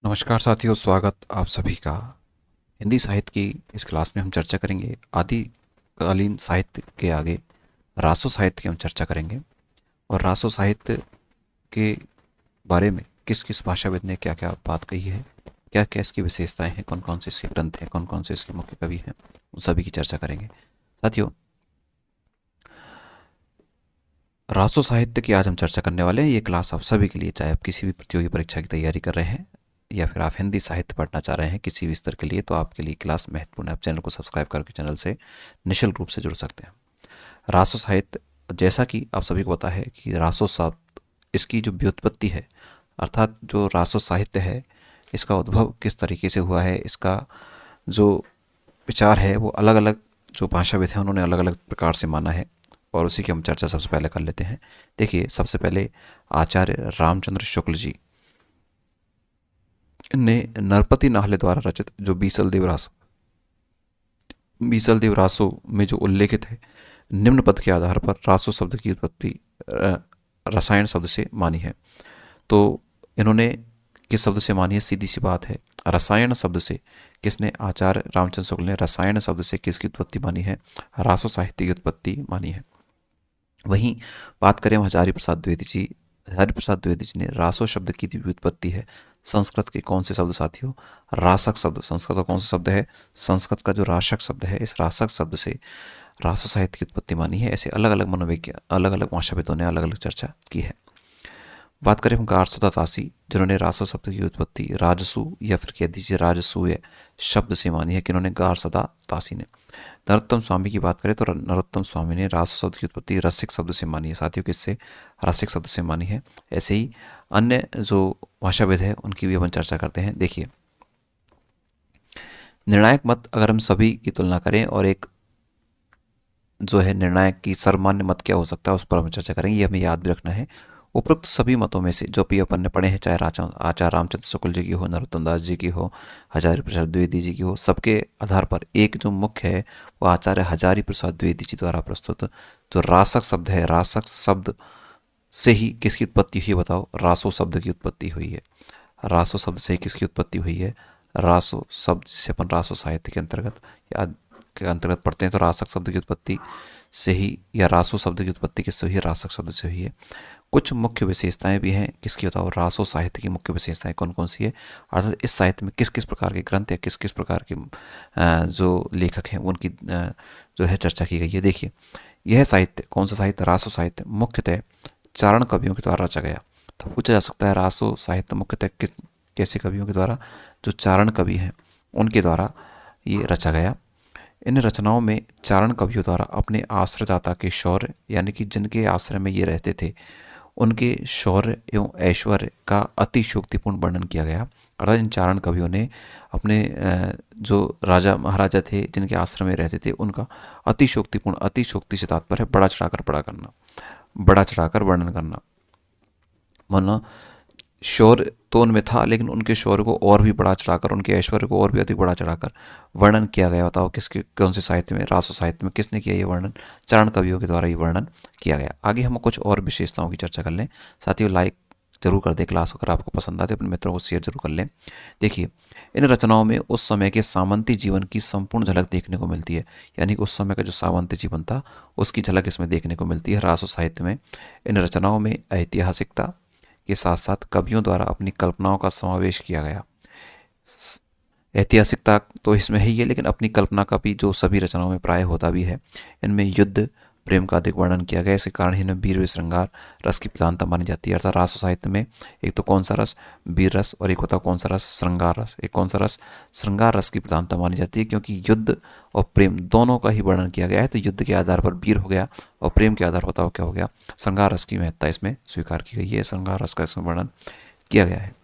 नमस्कार साथियों, स्वागत आप सभी का। हिंदी साहित्य की इस क्लास में हम चर्चा करेंगे आदिकालीन साहित्य के आगे रासो साहित्य की हम चर्चा करेंगे। और रासो साहित्य के बारे में किस किस भाषाविद ने क्या क्या बात कही है, क्या क्या इसकी विशेषताएं हैं, कौन कौन से इसके ग्रंथ हैं, कौन कौन से इसके मुख्य कवि हैं, उन सभी की चर्चा करेंगे। साथियों, रासो साहित्य की आज हम चर्चा करने वाले हैं। ये क्लास आप सभी के लिए, चाहे आप किसी भी प्रतियोगी परीक्षा की तैयारी कर रहे हैं या फिर आप हिंदी साहित्य पढ़ना चाह रहे हैं किसी भी स्तर के लिए, तो आपके लिए क्लास महत्वपूर्ण है। आप चैनल को सब्सक्राइब करके चैनल से निःशुल्क रूप से जुड़ सकते हैं। रासो साहित्य, जैसा कि आप सभी को पता है कि रासो शब्द, इसकी जो व्युत्पत्ति है, अर्थात जो रासो साहित्य है, इसका उद्भव किस तरीके से हुआ है, इसका जो विचार है वो अलग अलग जो भाषाविद हैं उन्होंने अलग अलग प्रकार से माना है, और उसी की हम चर्चा सबसे पहले कर लेते हैं। देखिए, सबसे पहले आचार्य रामचंद्र शुक्ल जी ने नरपति नाहले द्वारा रचित जो बीसल देव रासो में जो उल्लेखित है, निम्न पद के आधार पर रासो शब्द की उत्पत्ति रसायन शब्द से मानी है। तो इन्होंने किस शब्द से मानी है? सीधी सी बात है, रसायन शब्द से। किसने? आचार्य रामचंद्र शुक्ल ने रसायन शब्द से किसकी उत्पत्ति मानी है? रासो साहित्य की उत्पत्ति मानी है। वहीं बात करें हजारी प्रसाद द्विवेदी जी, हजारी प्रसाद द्विवेदी जी ने रासो शब्द की व्युत्पत्ति है संस्कृत के कौन से शब्द साथियों? रासक शब्द। संस्कृत का कौन सा शब्द है? संस्कृत का जो रासक शब्द है, इस रासक शब्द से रासो साहित्य की उत्पत्ति मानी है। ऐसे अलग अलग मनोविज्ञान, अलग अलग भाषाविदों ने अलग अलग चर्चा की है। बात करें हम गारसदा तासी, जिन्होंने रासो शब्द की उत्पत्ति राजसू या फिर कह दीजिए राजसूय शब्द से मानी है। कि इन्होंने गारसदा तासी ने। नरोत्तम स्वामी की बात करें तो नरोत्तम स्वामी ने रासो शब्द की उत्पत्ति रसिक शब्द से मानी है। साथियों, किससे? रसिक शब्द से मानी है। ऐसे ही अन्य जो भाषाविद है उनकी भी अपन चर्चा करते हैं। देखिए, निर्णायक मत अगर हम सभी की तुलना करें और एक जो है निर्णायक की सर्वमान्य मत क्या हो सकता है, उस पर हम चर्चा करेंगे। ये हमें याद भी रखना है। उपरोक्त सभी मतों में से जो भी अपन ने पढ़े हैं, चाहे आचार्य रामचंद्र शुक्ल जी की हो, नरोत्तम दास जी की हो, हजारी प्रसाद द्विवेदी जी की हो, सबके आधार पर एक जो मुख्य है वो आचार्य हजारी प्रसाद द्विवेदी जी द्वारा प्रस्तुत जो रासक शब्द है, रासक शब्द से ही किसकी उत्पत्ति हुई? बताओ। रासो शब्द की उत्पत्ति हुई है। रासो शब्द से ही किसकी उत्पत्ति हुई है? रासो शब्द, जिसे अपन रासो साहित्य के अंतर्गत या के अंतर्गत पढ़ते हैं, तो रासक शब्द की उत्पत्ति से ही, या रासो शब्द की उत्पत्ति किससे हुई है? रासक शब्द से हुई है। कुछ मुख्य विशेषताएं भी हैं किसकी, बताओ। रासो साहित्य की मुख्य विशेषताएं कौन कौन सी है? अर्थात इस साहित्य में किस किस प्रकार के ग्रंथ या किस किस प्रकार के जो लेखक हैं उनकी जो है चर्चा की गई है। देखिए, यह साहित्य, कौन सा साहित्य? रासो साहित्य मुख्यतः चारण कवियों के द्वारा रचा गया। तो पूछा जा सकता है, रासो साहित्य मुख्यतः किस कैसे कवियों के द्वारा? जो चारण कवि हैं उनके द्वारा ये रचा गया। इन रचनाओं में चारण कवियों द्वारा अपने आश्रयदाता के शौर्य, यानी कि जिनके आश्रय में ये रहते थे, उनके शौर्य एवं ऐश्वर्य का अतिशयोक्तिपूर्ण वर्णन किया गया। अर्थात इन चारण कवियों ने अपने जो राजा महाराजा थे जिनके आश्रम में रहते थे, उनका अतिशयोक्तिपूर्ण, अतिशयोक्ति से तात्पर्य है बड़ा चढ़ाकर वर्णन करना। माना शौर्य तो उनमें था, लेकिन उनके शौर्य को और भी बढ़ा चढ़ाकर, उनके ऐश्वर्य को और भी अधिक बढ़ा चढ़ाकर वर्णन किया गया। बताओ किसके, कौन से साहित्य में? रासो साहित्य में। किसने किया ये वर्णन? चारण कवियों के द्वारा ये वर्णन किया गया। आगे हम कुछ और विशेषताओं की चर्चा कर लें। साथियों, लाइक जरूर कर दें क्लास, अगर आपको पसंद आते अपने मित्रों को शेयर जरूर कर लें। देखिए, इन रचनाओं में उस समय के सामंती जीवन की संपूर्ण झलक देखने को मिलती है। यानी कि उस समय का जो सामंती जीवन था उसकी झलक इसमें देखने को मिलती है रासो साहित्य में। इन रचनाओं में ऐतिहासिकता के साथ साथ कवियों द्वारा अपनी कल्पनाओं का समावेश किया गया। ऐतिहासिकता तो इसमें ही है, लेकिन अपनी कल्पना का भी जो सभी रचनाओं में प्राय होता भी है। इनमें युद्ध प्रेम का अधिक वर्णन किया गया। इसके कारण ही इनमें वीर व श्रृंगार रस की प्रधानता मानी जाती है। अर्थात रासो साहित्य में एक तो कौन सा रस? वीर रस, और एक होता कौन सा रस? श्रृंगार रस। एक कौन सा रस? श्रृंगार रस की प्रधानता मानी जाती है, क्योंकि युद्ध और प्रेम दोनों का ही वर्णन किया गया है। तो युद्ध के आधार पर वीर हो गया और प्रेम के आधार पर बताओ क्या हो गया? श्रृंगार रस की महत्ता इसमें स्वीकार की गई है। श्रृंगार रस का इसमें वर्णन किया गया है।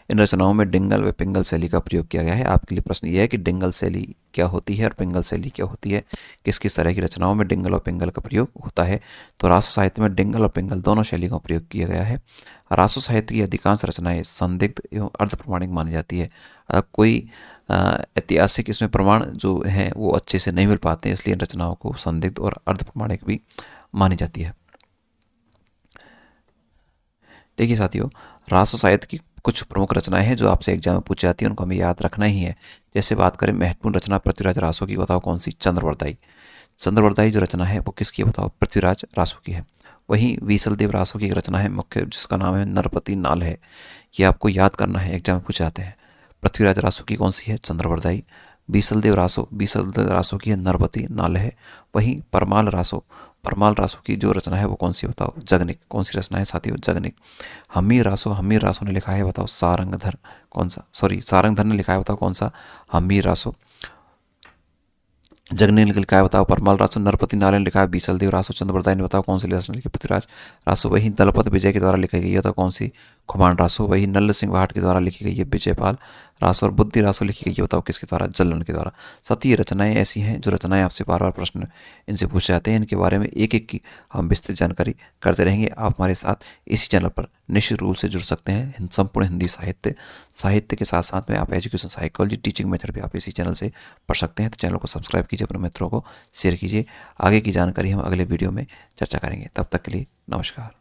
इन रचनाओं में डिंगल व पिंगल शैली का प्रयोग किया गया है। आपके लिए प्रश्न यह है कि डिंगल शैली क्या होती है और पिंगल शैली क्या होती है? किस किस तरह की रचनाओं में डिंगल और पिंगल का प्रयोग होता है? तो रासो साहित्य में डिंगल और पिंगल दोनों शैलियों का प्रयोग किया गया है। रासो साहित्य की अधिकांश रचनाएं संदिग्ध एवं अर्ध प्रमाणिक मानी जाती है। कोई ऐतिहासिक इसमें प्रमाण जो हैं वो अच्छे से नहीं मिल पाते हैं, इसलिए इन रचनाओं को संदिग्ध और अर्ध प्रमाणिक भी मानी जाती है। देखिए साथियों, रासो साहित्य की कुछ प्रमुख रचनाएं हैं जो आपसे एग्जाम में पूछी जाती है, उनको हमें याद रखना ही है। जैसे बात करें महत्वपूर्ण रचना पृथ्वीराज रासो की, बताओ कौन सी? चंद्रवरदाई। चंद्रवरदाई जो रचना है वो किसकी है? बताओ, पृथ्वीराज रासो की है। वहीं वीसलदेव रासो की एक रचना है मुख्य, जिसका नाम है नरपति नाल है। ये आपको याद करना है, एग्जाम में पूछे जाते हैं। पृथ्वीराज रासो की कौन सी है? चंद्रवरदाई। बीसलदेव रासो की है नरपति नाल है। वहीं परमाल रासो की जो रचना है वो कौन सी? बताओ, जगनिक। कौन सी रचना है साथियों? जगनिक। हमीर रासो ने लिखा है, बताओ सारंगधर। कौन सा? सॉरी, सारंगधर ने लिखा है, बताओ कौन सा? हमीर रासो। जगने ने लिखा है, बताओ परमाल रासो। नरपति नारायण ने लिखा है बीसलदेव रासो। चंद्रवरदाई ने बताओ कौन सी रचना लिखी? पृथ्वीराज रासो। वही दलपत विजय के द्वारा लिखी गई है, तो कौन सी? खुमान रासो। वही नल्ल सिंह वाहट के द्वारा लिखी गई है विजयपाल रासो। और बुद्धि रासो लिखी गई है, बताओ किसके द्वारा? जल्लन के द्वारा। साथ ही ये रचनाएं ऐसी हैं जो रचनाएं आपसे बार बार प्रश्न इनसे पूछे जाते हैं। इनके बारे में एक एक की हम विस्तृत जानकारी करते रहेंगे। आप हमारे साथ इसी चैनल पर निश्चित रूप से जुड़ सकते हैं। संपूर्ण हिंदी साहित्य के साथ साथ में आप एजुकेशन साइकोलॉजी टीचिंग मेथड भी आप इसी चैनल से पढ़ सकते हैं। तो चैनल को सब्सक्राइब कीजिए, अपने मित्रों को शेयर कीजिए। आगे की जानकारी हम अगले वीडियो में चर्चा करेंगे। तब तक के लिए नमस्कार।